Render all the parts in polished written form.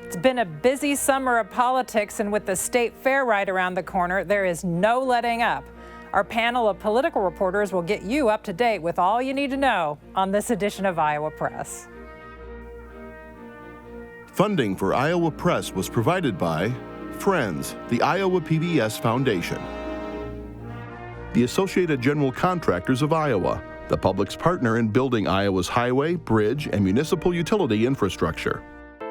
It's been a busy summer of politics, and with the state fair right around the corner, there is no letting up. Our panel of political reporters will get you up to date with all you need to know on this edition of Iowa Press. Funding for Iowa Press was provided by Friends, the Iowa PBS Foundation, the Associated General Contractors of Iowa, the public's partner in building Iowa's highway, bridge, and municipal utility infrastructure.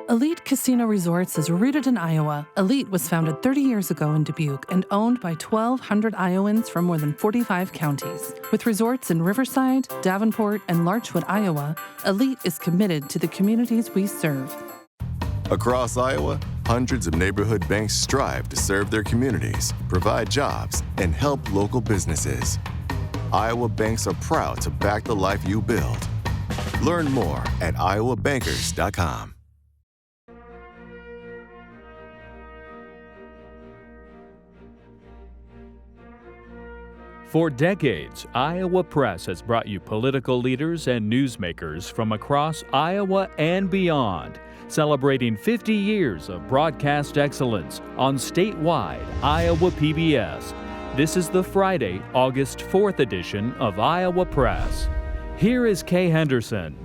Elite Casino Resorts is rooted in Iowa. Elite was founded 30 years ago in Dubuque and owned by 1,200 Iowans from more than 45 counties. With resorts in Riverside, Davenport, and Larchwood, Iowa, Elite is committed to the communities we serve. Across Iowa, hundreds of neighborhood banks strive to serve their communities, provide jobs, and help local businesses. Iowa banks are proud to back the life you build. Learn more at iowabankers.com. For decades, Iowa Press has brought you political leaders and newsmakers from across Iowa and beyond, celebrating 50 years of broadcast excellence on statewide Iowa PBS. This is the Friday, August 4th edition of Iowa Press. Here is Kay Henderson.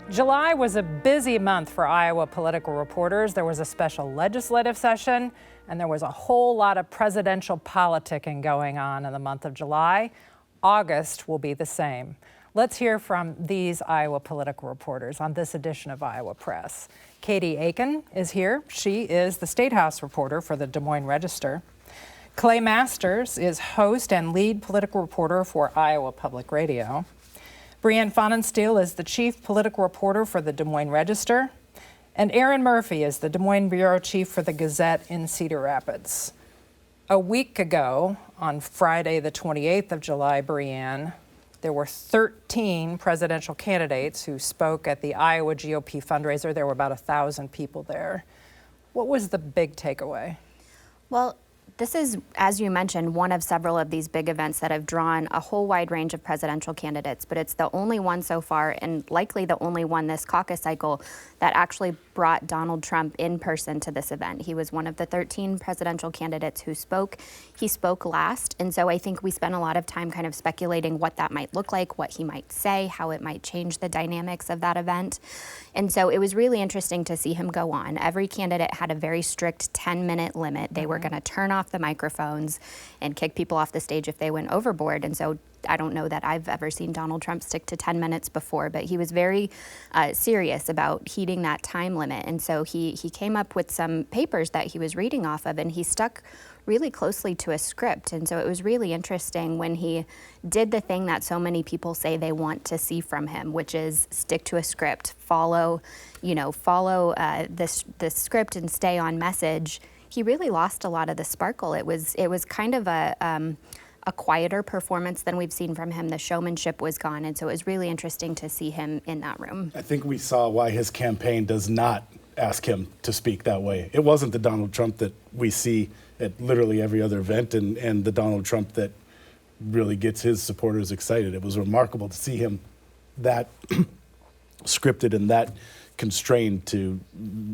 July was a busy month for Iowa political reporters. There was a special legislative session, and there was a whole lot of presidential politicking going on in the month of July. August will be the same. Let's hear from these Iowa political reporters on this edition of Iowa Press. Katie Akin is here. She is the statehouse reporter for the Des Moines Register. Clay Masters is host and lead political reporter for Iowa Public Radio. Brianne Pfannenstiel is the chief political reporter for the Des Moines Register. And Erin Murphy is the Des Moines bureau chief for the Gazette in Cedar Rapids. A week ago, on Friday, the 28th of July, Brianne, there were 13 presidential candidates who spoke at the Iowa GOP fundraiser. There were about 1,000 people there. What was the big takeaway? Well, this is, as you mentioned, one of several of these big events that have drawn a whole wide range of presidential candidates, but it's the only one so far, and likely the only one this caucus cycle, that actually brought Donald Trump in person to this event. He was one of the 13 presidential candidates who spoke. He spoke last, and so I think we spent a lot of time kind of speculating what that might look like, what he might say, how it might change the dynamics of that event. And so it was really interesting to see him go on. Every candidate had a very strict 10-minute limit. They were going to turn off the microphones and kick people off the stage if they went overboard. And so I don't know that I've ever seen Donald Trump stick to 10 minutes before, but he was very serious about heeding that time limit. And so he came up with some papers that he was reading off of, and he stuck really closely to a script. And so it was really interesting when he did the thing that so many people say they want to see from him, which is stick to a script, follow this script and stay on message. He really lost a lot of the sparkle. It was kind of a quieter performance than we've seen from him. The showmanship was gone, and so it was really interesting to see him in that room. I think we saw why his campaign does not ask him to speak that way. It wasn't the Donald Trump that we see at literally every other event, and the Donald Trump that really gets his supporters excited. It was remarkable to see him that scripted and that constrained to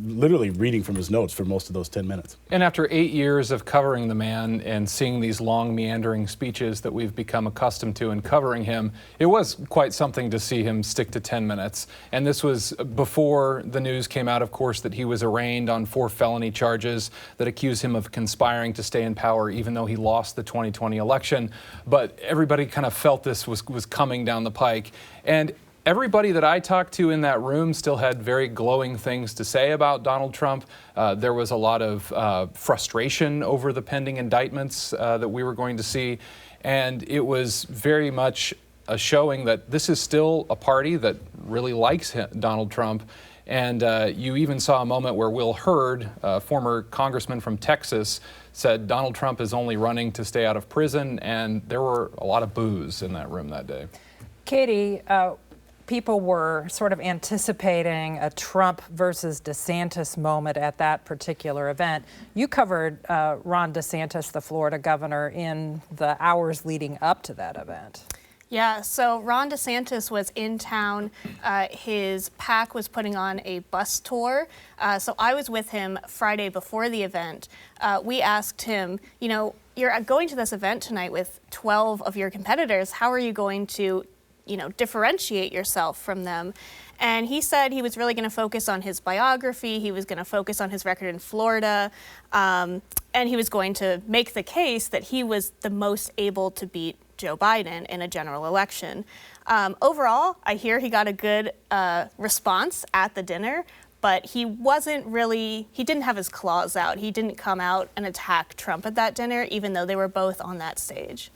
literally reading from his notes for most of those 10 minutes. And after 8 years of covering the man and seeing these long meandering speeches that we've become accustomed to and covering him, it was quite something to see him stick to 10 minutes. And this was before the news came out, of course, that he was arraigned on 4 felony charges that accuse him of conspiring to stay in power even though he lost the 2020 election. But everybody kind of felt this was coming down the pike. And everybody that I talked to in that room still had very glowing things to say about Donald Trump. There was a lot of frustration over the pending indictments that we were going to see. And it was very much a showing that this is still a party that really likes Donald Trump. And you even saw a moment where Will Hurd, a former congressman from Texas, said Donald Trump is only running to stay out of prison. And there were a lot of boos in that room that day. Katie, people were sort of anticipating a Trump versus DeSantis moment at that particular event. You covered Ron DeSantis, the Florida governor, in the hours leading up to that event. Yeah, so Ron DeSantis was in town. His PAC was putting on a bus tour. So I was with him Friday before the event. We asked him, you know, you're going to this event tonight with 12 of your competitors. How are you going to, you know, differentiate yourself from them? And he said he was really going to focus on his biography. He was going to focus on his record in Florida. And he was going to make the case that he was the most able to beat Joe Biden in a general election. Overall, I hear he got a good response at the dinner, but he didn't have his claws out. He didn't come out and attack Trump at that dinner, even though they were both on that stage.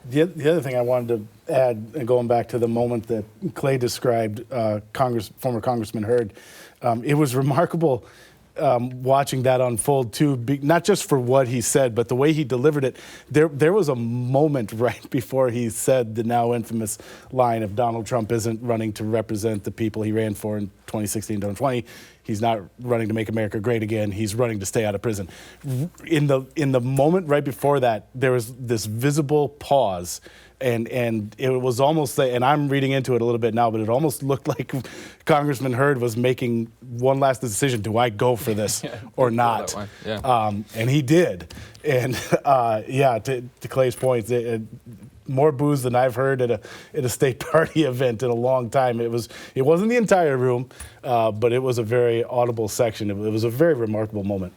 The other thing I wanted to add, and going back to the moment that Clay described, former Congressman Hurd, it was remarkable watching that unfold too, not just for what he said, but the way he delivered it. There was a moment right before he said the now infamous line of Donald Trump isn't running to represent the people he ran for in 2016 to 2020. He's not running to make America great again. He's running to stay out of prison. In the moment right before that, there was this visible pause. And it was almost like, and I'm reading into it a little bit now, but it almost looked like Congressman Hurd was making one last decision: do I go for this or not? Yeah. And he did. And to Clay's point, more booze than I've heard at a state party event in a long time. It wasn't the entire room, but it was a very audible section. It was a very remarkable moment.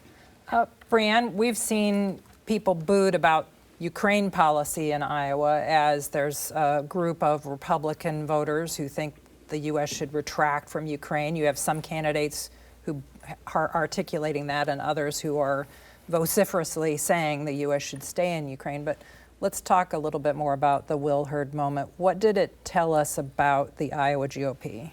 Brianne, we've seen people booed about Ukraine policy in Iowa, as there's a group of Republican voters who think the U.S. should retract from Ukraine. You have some candidates who are articulating that and others who are vociferously saying the U.S. should stay in Ukraine. But let's talk a little bit more about the Will Hurd moment. What did it tell us about the Iowa GOP?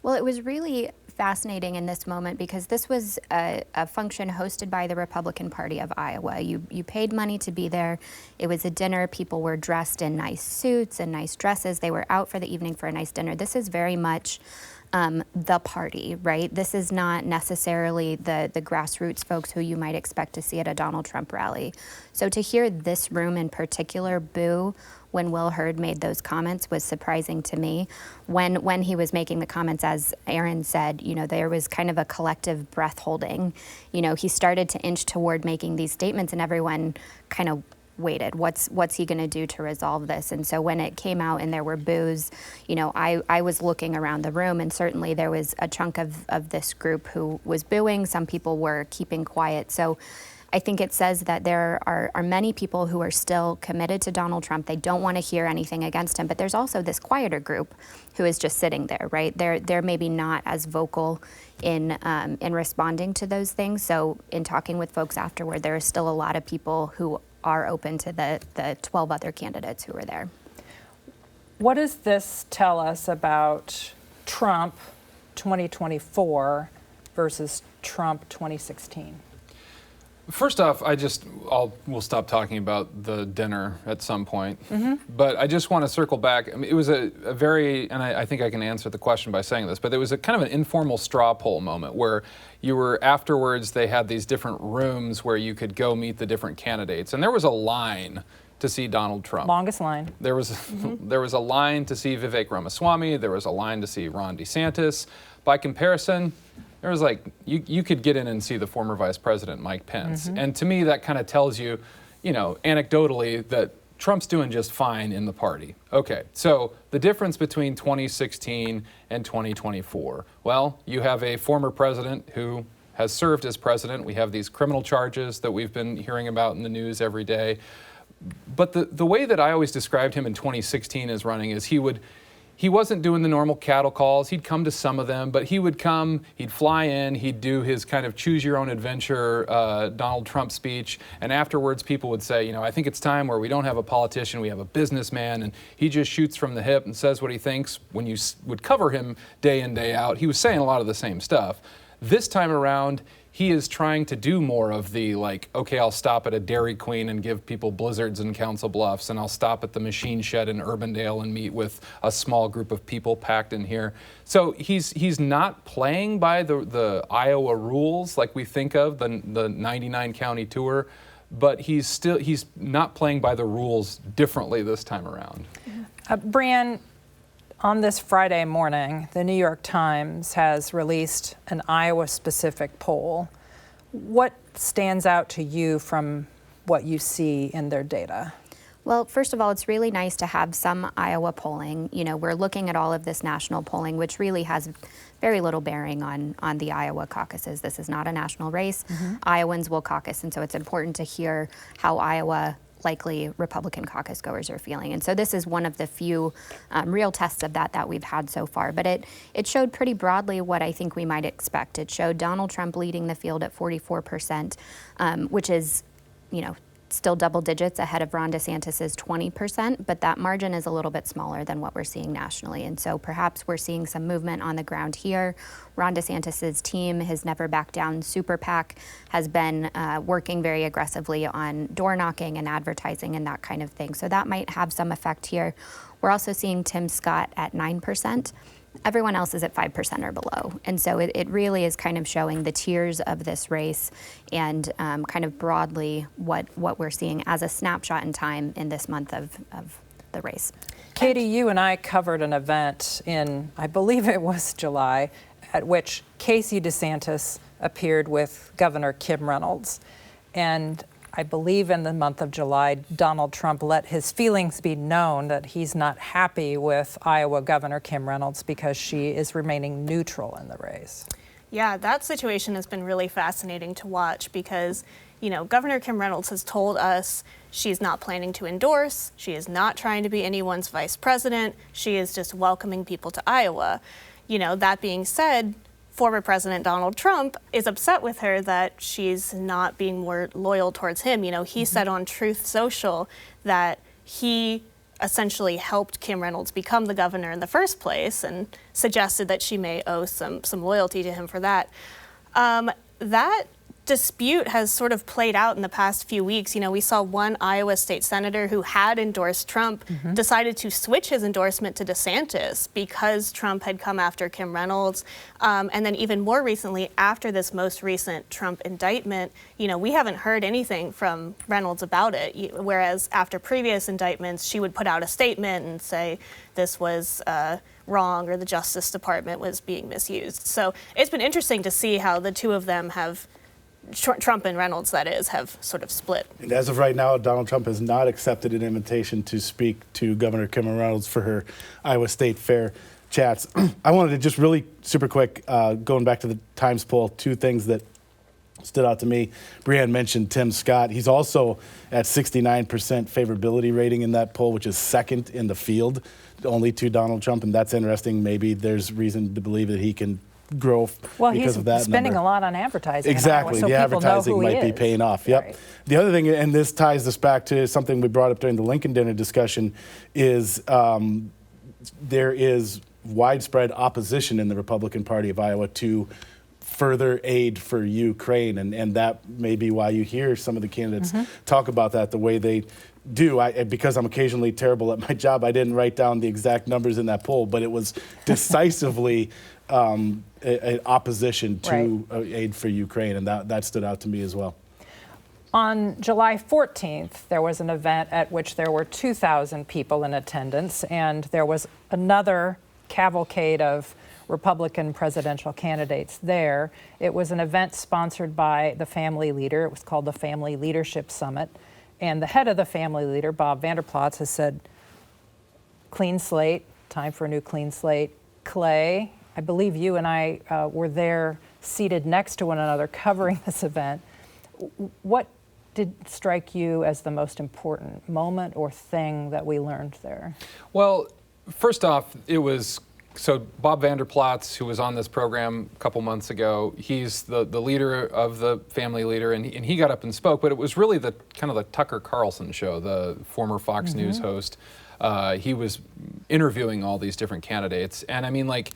Well, it was really fascinating in this moment because this was a function hosted by the Republican Party of Iowa. You paid money to be there. It was a dinner. People were dressed in nice suits and nice dresses. They were out for the evening for a nice dinner. This is very much the party, right? This is not necessarily the grassroots folks who you might expect to see at a Donald Trump rally. So to hear this room in particular boo when Will Hurd made those comments was surprising to me. When he was making the comments, as Erin said, you know, there was kind of a collective breath holding. You know, he started to inch toward making these statements and everyone kind of waited. What's he going to do to resolve this? And so when it came out and there were boos, you know, I was looking around the room and certainly there was a chunk of this group who was booing. Some people were keeping quiet. So I think it says that there are many people who are still committed to Donald Trump. They don't want to hear anything against him. But there's also this quieter group who is just sitting there, right? They're maybe not as vocal in responding to those things. So in talking with folks afterward, there are still a lot of people who are open to the 12 other candidates who were there. What does this tell us about Trump 2024 versus Trump 2016? First off, we'll stop talking about the dinner at some point. Mm-hmm. But I just want to circle back. I mean, it was a very, and I think I can answer the question by saying this, but it was a kind of an informal straw poll moment where you were afterwards, they had these different rooms where you could go meet the different candidates. And there was a line to see Donald Trump. Longest line. There was a line to see Vivek Ramaswamy. There was a line to see Ron DeSantis. By comparison, there was like, you could get in and see the former Vice President, Mike Pence. Mm-hmm. And to me, that kind of tells you, you know, anecdotally, that Trump's doing just fine in the party. Okay, so the difference between 2016 and 2024, well, you have a former president who has served as president. We have these criminal charges that we've been hearing about in the news every day. But the way that I always described him in 2016 as running is he wasn't doing the normal cattle calls. He'd come to some of them, but he would come, he'd fly in, he'd do his kind of choose your own adventure Donald Trump speech, and afterwards people would say, you know, I think it's time where we don't have a politician, we have a businessman, and he just shoots from the hip and says what he thinks. When you would cover him day in, day out, he was saying a lot of the same stuff. This time around, he is trying to do more of the like, okay, I'll stop at a Dairy Queen and give people blizzards in Council Bluffs, and I'll stop at the machine shed in Urbandale and meet with a small group of people packed in here. So he's not playing by the Iowa rules like we think of, the 99 county tour, but he's not playing by the rules differently this time around. Brianne, on this Friday morning, the New York Times has released an Iowa-specific poll. What stands out to you from what you see in their data? Well, first of all, it's really nice to have some Iowa polling. You know, we're looking at all of this national polling, which really has very little bearing on the Iowa caucuses. This is not a national race. Iowans will caucus, and so it's important to hear how Iowa likely Republican caucus goers are feeling. And so this is one of the few real tests of that we've had so far. But it showed pretty broadly what I think we might expect. It showed Donald Trump leading the field at 44%, which is, you know, still double digits ahead of Ron DeSantis's 20%, but that margin is a little bit smaller than what we're seeing nationally. And so perhaps we're seeing some movement on the ground here. Ron DeSantis's team, his Never Back Down super PAC, has been working very aggressively on door knocking and advertising and that kind of thing. So that might have some effect here. We're also seeing Tim Scott at 9%. Everyone else is at 5% or below. And so it really is kind of showing the tiers of this race and kind of broadly what we're seeing as a snapshot in time in this month of the race. Katie, you and I covered an event in, I believe it was July, at which Casey DeSantis appeared with Governor Kim Reynolds. And I believe in the month of July, Donald Trump let his feelings be known that he's not happy with Iowa Governor Kim Reynolds because she is remaining neutral in the race. Yeah, that situation has been really fascinating to watch because, you know, Governor Kim Reynolds has told us she's not planning to endorse, she is not trying to be anyone's vice president, she is just welcoming people to Iowa. You know, that being said, former President Donald Trump is upset with her that she's not being more loyal towards him. You know, he said on Truth Social that he essentially helped Kim Reynolds become the governor in the first place and suggested that she may owe some loyalty to him for that. That dispute has sort of played out in the past few weeks. You know, we saw one Iowa state senator who had endorsed Trump decided to switch his endorsement to DeSantis because Trump had come after Kim Reynolds. And then even more recently, after this most recent Trump indictment, you know, we haven't heard anything from Reynolds about it. Whereas after previous indictments, she would put out a statement and say this was wrong or the Justice Department was being misused. So it's been interesting to see how the two of them have Trump and Reynolds, that is, have sort of split. And as of right now, Donald Trump has not accepted an invitation to speak to Governor Kim Reynolds for her Iowa State Fair chats. I wanted to just really super quick, going back to the Times poll, two things that stood out to me. Brianne mentioned Tim Scott. He's also at 69% favorability rating in that poll, which is second in the field, only to Donald Trump. And that's interesting. Maybe there's reason to believe that he can grow because of that. Well, he's spending number. A lot on advertising. Exactly, so the advertising might be paying off. Yep. Right. The other thing, and this ties us back to something we brought up during the Lincoln dinner discussion, is there is widespread opposition in the Republican Party of Iowa to further aid for Ukraine, and that may be why you hear some of the candidates talk about that the way they do. Because I'm occasionally terrible at my job, I didn't write down the exact numbers in that poll, but it was decisively an opposition to aid for Ukraine, and that stood out to me as well. On July 14th, there was an event at which there were 2,000 people in attendance, and there was another cavalcade of Republican presidential candidates there. It was an event sponsored by the family leader. It was called the Family Leadership Summit. And the head of the family leader, Bob Vander Plaats, has said, clean slate, time for a new clean slate. Clay, I believe you and I were there seated next to one another covering this event. What did strike you as the most important moment or thing that we learned there? Well, first off, it was, so Bob Vander Plaats, who was on this program a couple months ago, he's the leader of the family leader, and he got up and spoke, but it was really the kind of the Tucker Carlson show, the former Fox News host. He was interviewing all these different candidates, and I mean, like,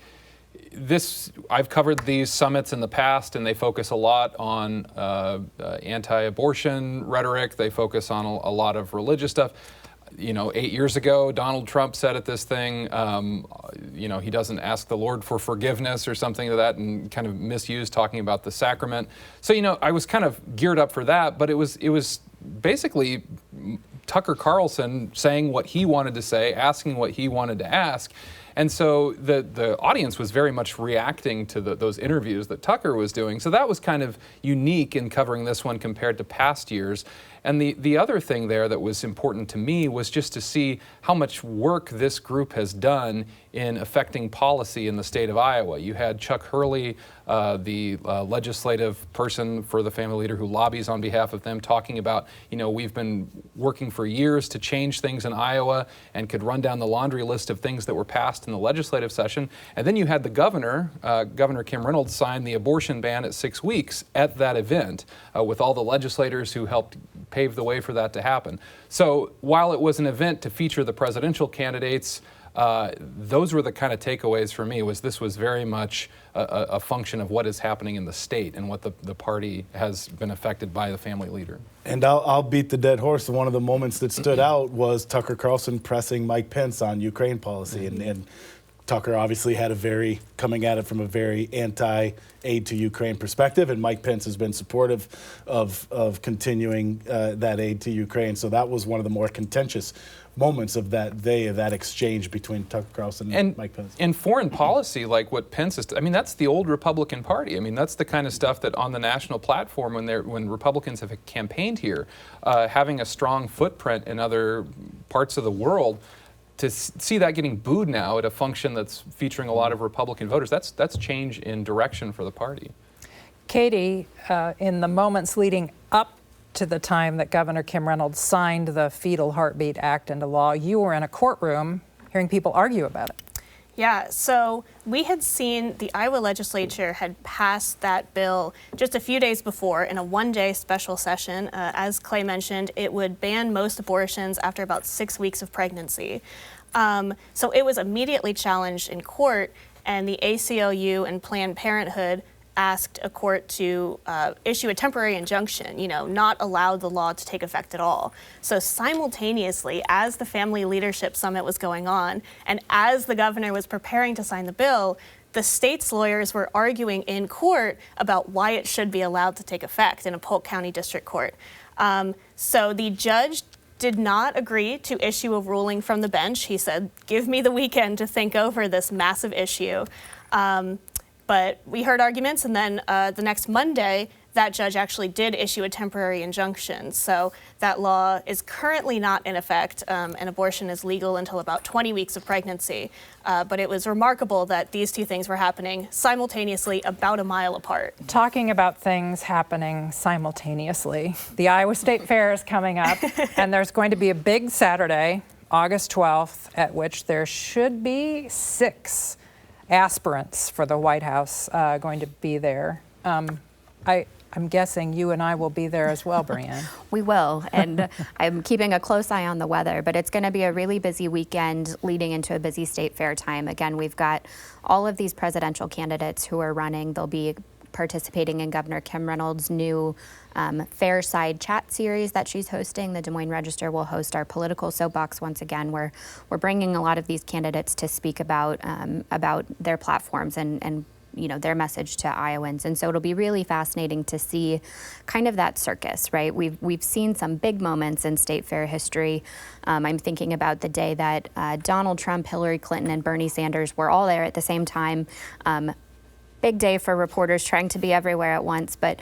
I've covered these summits in the past, and they focus a lot on anti-abortion rhetoric. They focus on a lot of religious stuff. You know, 8 years ago, Donald Trump said at this thing, you know, he doesn't ask the Lord for forgiveness or something like that, and kind of misused talking about the sacrament. So, you know, I was kind of geared up for that, but it was basically Tucker Carlson saying what he wanted to say, asking what he wanted to ask. And so the audience was very much reacting to those interviews that Tucker was doing. So that was kind of unique in covering this one compared to past years. And the other thing there that was important to me was just to see how much work this group has done in affecting policy in the state of Iowa. You had Chuck Hurley, the legislative person for the family leader who lobbies on behalf of them, talking about, we've been working for years to change things in Iowa, and could run down the laundry list of things that were passed in the legislative session. And then you had the governor, Governor Kim Reynolds, sign the abortion ban at 6 weeks at that event with all the legislators who helped pave the way for that to happen. So while it was an event to feature the presidential candidates, those were the kind of takeaways for me. This was very much a function of what is happening in the state and what the party has been affected by the family leader. And I'll beat the dead horse. One of the moments that stood out was Tucker Carlson pressing Mike Pence on Ukraine policy. And Tucker obviously had coming at it from a very anti-aid to Ukraine perspective, and Mike Pence has been supportive of continuing that aid to Ukraine. So that was one of the more contentious moments of that exchange between Tucker Carlson and Mike Pence. In foreign policy, like what Pence is, that's the old Republican Party. That's the kind of stuff that on the national platform, when Republicans have campaigned here, having a strong footprint in other parts of the world, to see that getting booed now at a function that's featuring a lot of Republican voters, that's change in direction for the party. Katie, in the moments leading up to the time that Governor Kim Reynolds signed the Fetal Heartbeat Act into law, you were in a courtroom hearing people argue about it. Yeah, so we had seen the Iowa legislature had passed that bill just a few days before in a one-day special session. As Clay mentioned, it would ban most abortions after about 6 weeks of pregnancy. So it was immediately challenged in court, and the ACLU and Planned Parenthood asked a court to issue a temporary injunction, not allow the law to take effect at all. So simultaneously, as the Family Leadership Summit was going on, and as the governor was preparing to sign the bill, the state's lawyers were arguing in court about why it should be allowed to take effect in a Polk County District Court. So the judge did not agree to issue a ruling from the bench. He said, give me the weekend to think over this massive issue. But we heard arguments, and then the next Monday, that judge actually did issue a temporary injunction. So that law is currently not in effect, and abortion is legal until about 20 weeks of pregnancy. But it was remarkable that these two things were happening simultaneously about a mile apart. Talking about things happening simultaneously, the Iowa State Fair is coming up, and there's going to be a big Saturday, August 12th, at which there should be 6 aspirants for the White House going to be there. I'm guessing you and I will be there as well, Brianne. We will, and I'm keeping a close eye on the weather, but it's going to be a really busy weekend leading into a busy state fair time. Again, we've got all of these presidential candidates who are running. They'll be participating in Governor Kim Reynolds' new Fair Side chat series that she's hosting. The Des Moines Register will host our political soapbox once again, where we're bringing a lot of these candidates to speak about their platforms and their message to Iowans. And so it'll be really fascinating to see kind of that circus, right? We've seen some big moments in state fair history. I'm thinking about the day that Donald Trump, Hillary Clinton, and Bernie Sanders were all there at the same time. Big day for reporters trying to be everywhere at once. But,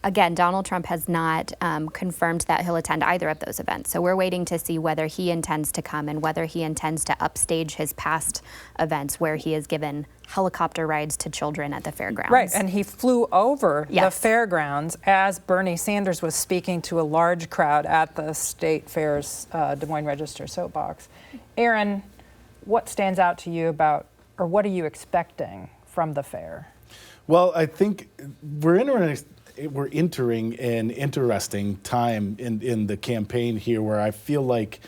again, Donald Trump has not confirmed that he'll attend either of those events. So we're waiting to see whether he intends to come and whether he intends to upstage his past events where he has given helicopter rides to children at the fairgrounds. Right, and he flew over Yes. the fairgrounds as Bernie Sanders was speaking to a large crowd at the State Fair's Des Moines Register soapbox. Erin, what stands out to you about, or what are you expecting from the fair? Well, I think we're entering an interesting time in the campaign here, where I feel like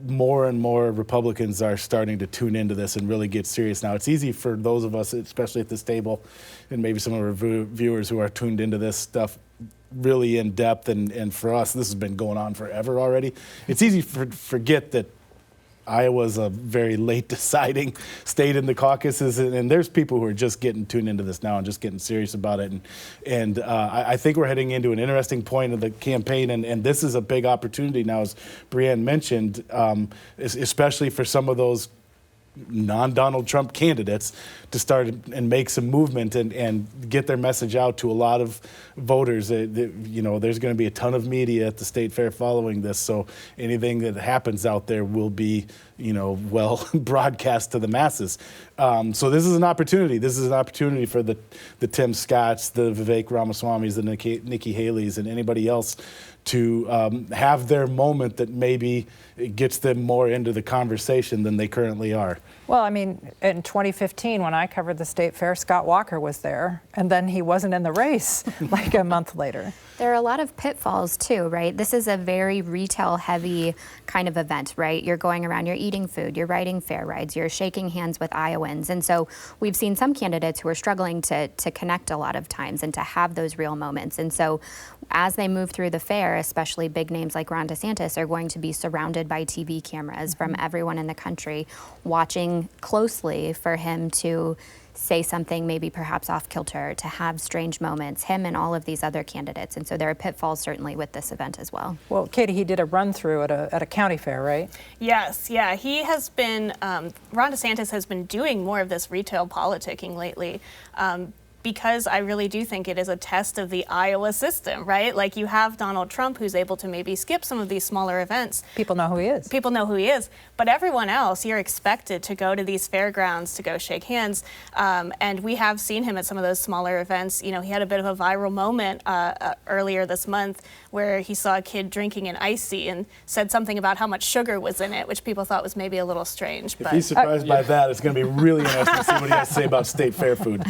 more and more Republicans are starting to tune into this and really get serious now. It's easy for those of us, especially at this table, and maybe some of our viewers who are tuned into this stuff really in depth, and for us, this has been going on forever already. It's easy to forget that Iowa's a very late deciding state in the caucuses, and there's people who are just getting tuned into this now and just getting serious about it. And I think we're heading into an interesting point of the campaign, and this is a big opportunity now, as Brianne mentioned, especially for some of those non-Donald Trump candidates to start and make some movement and get their message out to a lot of voters. You know, there's going to be a ton of media at the state fair following this, so anything that happens out there will be, you know, well broadcast to the masses. So this is an opportunity. This is an opportunity for the Tim Scotts, the Vivek Ramaswamis, the Nikki Haley's, and anybody else to have their moment that maybe gets them more into the conversation than they currently are. Well, I mean, in 2015, when I covered the state fair, Scott Walker was there, and then he wasn't in the race like a month later. There are a lot of pitfalls too, right? This is a very retail heavy kind of event, right? You're going around, you're eating food, you're riding fair rides, you're shaking hands with Iowans. And so we've seen some candidates who are struggling to connect a lot of times and to have those real moments. And so as they move through the fair, especially big names like Ron DeSantis are going to be surrounded by TV cameras from everyone in the country watching closely for him to say something maybe perhaps off kilter, to have strange moments, him and all of these other candidates. And so there are pitfalls certainly with this event as well. Well, Katie, he did a run through at a county fair, right? Yes, yeah. He has been, Ron DeSantis has been doing more of this retail politicking lately. Because I really do think it is a test of the Iowa system, right? Like you have Donald Trump who's able to maybe skip some of these smaller events. People know who he is. People know who he is. But everyone else, you're expected to go to these fairgrounds to go shake hands. And we have seen him at some of those smaller events. You know, he had a bit of a viral moment earlier this month where he saw a kid drinking an icy and said something about how much sugar was in it, which people thought was maybe a little strange. If he's surprised by that, it's going to be really interesting to see what he has to say about state fair food.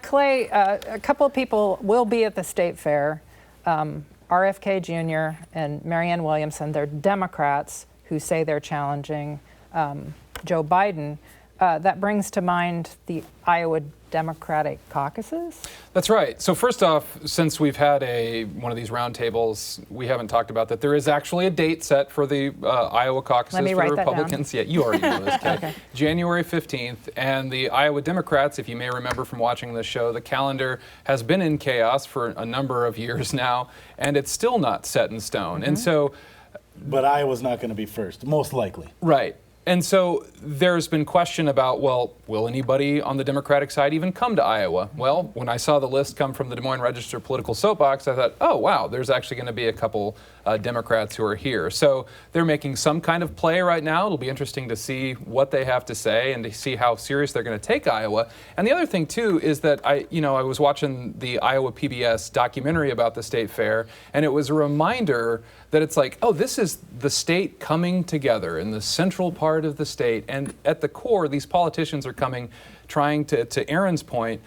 Clay, a couple of people will be at the state fair. RFK Jr. and Marianne Williamson, they're Democrats who say they're challenging Joe Biden. That brings to mind the Iowa Democratic caucuses? That's right. So first off, since we've had one of these roundtables, we haven't talked about that. There is actually a date set for the Iowa caucuses for the Republicans. Yeah, you already know this, Kay. Okay. January 15th. And the Iowa Democrats, if you may remember from watching the show, the calendar has been in chaos for a number of years now, and it's still not set in stone. Mm-hmm. And so... But Iowa's not going to be first, most likely. Right. And so there's been question about, well, will anybody on the Democratic side even come to Iowa? Well, when I saw the list come from the Des Moines Register political soapbox, I thought, oh, wow, there's actually going to be a couple Democrats who are here. So they're making some kind of play right now. It'll be interesting to see what they have to say and to see how serious they're going to take Iowa. And the other thing, too, is that I was watching the Iowa PBS documentary about the state fair, and it was a reminder that it's like, oh, this is the state coming together in the central part of the state. And at the core, these politicians are coming, trying to Erin's point,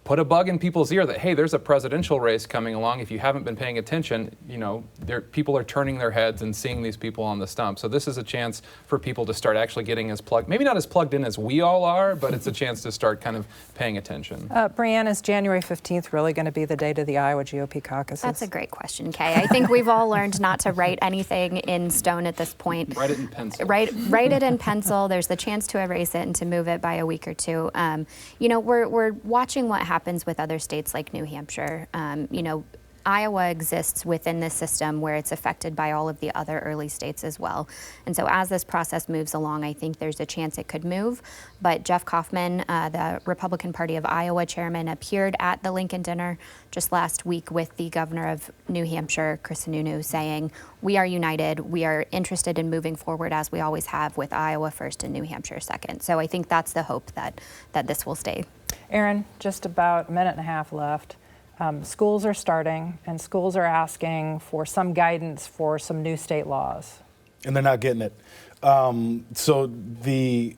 put a bug in people's ear that, hey, there's a presidential race coming along. If you haven't been paying attention, people are turning their heads and seeing these people on the stump. So this is a chance for people to start actually getting maybe not as plugged in as we all are, but it's a chance to start kind of paying attention. Brianne, is January 15th really going to be the date of the Iowa GOP caucuses? That's a great question, Kay. I think we've all learned not to write anything in stone at this point. Write it in pencil. Write it in pencil. There's the chance to erase it and to move it by a week or two. We're watching what happens with other states like New Hampshire. Iowa exists within this system where it's affected by all of the other early states as well. And so as this process moves along, I think there's a chance it could move. But Jeff Kaufman, the Republican Party of Iowa chairman, appeared at the Lincoln dinner just last week with the governor of New Hampshire, Chris Sununu, saying, we are united. We are interested in moving forward as we always have with Iowa first and New Hampshire second. So I think that's the hope that this will stay. Erin, just about a minute and a half left. Schools are starting, and schools are asking for some guidance for some new state laws. And they're not getting it. So the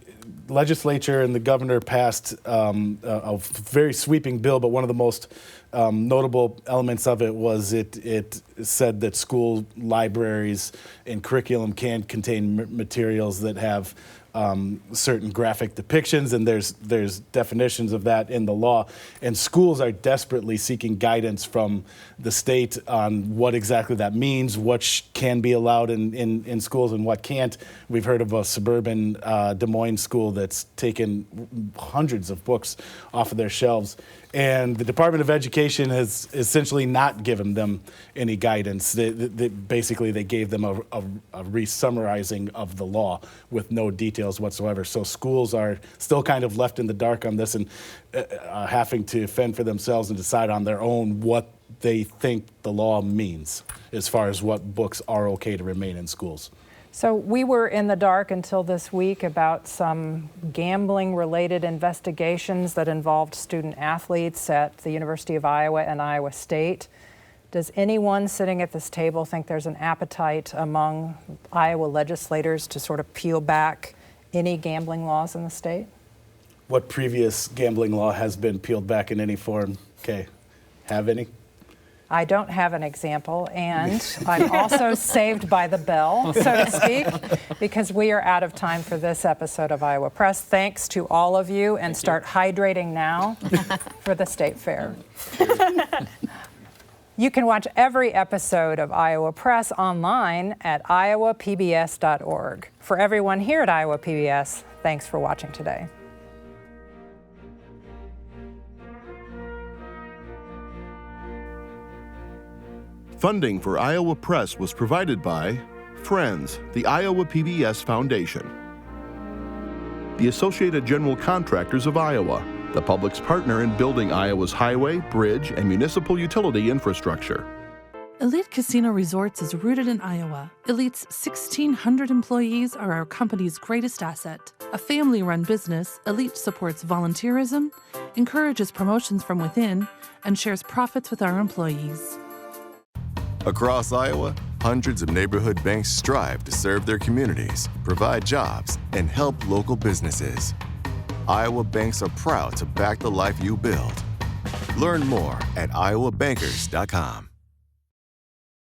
legislature and the governor passed a very sweeping bill, but one of the most notable elements of it was it said that school libraries and curriculum can't contain materials that have certain graphic depictions, and there's definitions of that in the law. And schools are desperately seeking guidance from the state on what exactly that means, what can be allowed in schools and what can't. We've heard of a suburban Des Moines school that's taken hundreds of books off of their shelves. And the Department of Education has essentially not given them any guidance. Basically, they gave them a re-summarizing of the law with no details whatsoever. So schools are still kind of left in the dark on this and having to fend for themselves and decide on their own what they think the law means as far as what books are okay to remain in schools. So we were in the dark until this week about some gambling-related investigations that involved student athletes at the University of Iowa and Iowa State. Does anyone sitting at this table think there's an appetite among Iowa legislators to sort of peel back any gambling laws in the state? What previous gambling law has been peeled back in any form? Okay, have any? I don't have an example, and I'm also saved by the bell, so to speak, because we are out of time for this episode of Iowa Press. Thanks to all of you, and start hydrating now for the State Fair. You can watch every episode of Iowa Press online at iowapbs.org. For everyone here at Iowa PBS, thanks for watching today. Funding for Iowa Press was provided by Friends, the Iowa PBS Foundation, the Associated General Contractors of Iowa, the public's partner in building Iowa's highway, bridge, and municipal utility infrastructure. Elite Casino Resorts is rooted in Iowa. Elite's 1,600 employees are our company's greatest asset. A family-run business, Elite supports volunteerism, encourages promotions from within, and shares profits with our employees. Across Iowa, hundreds of neighborhood banks strive to serve their communities, provide jobs, and help local businesses. Iowa banks are proud to back the life you build. Learn more at iowabankers.com.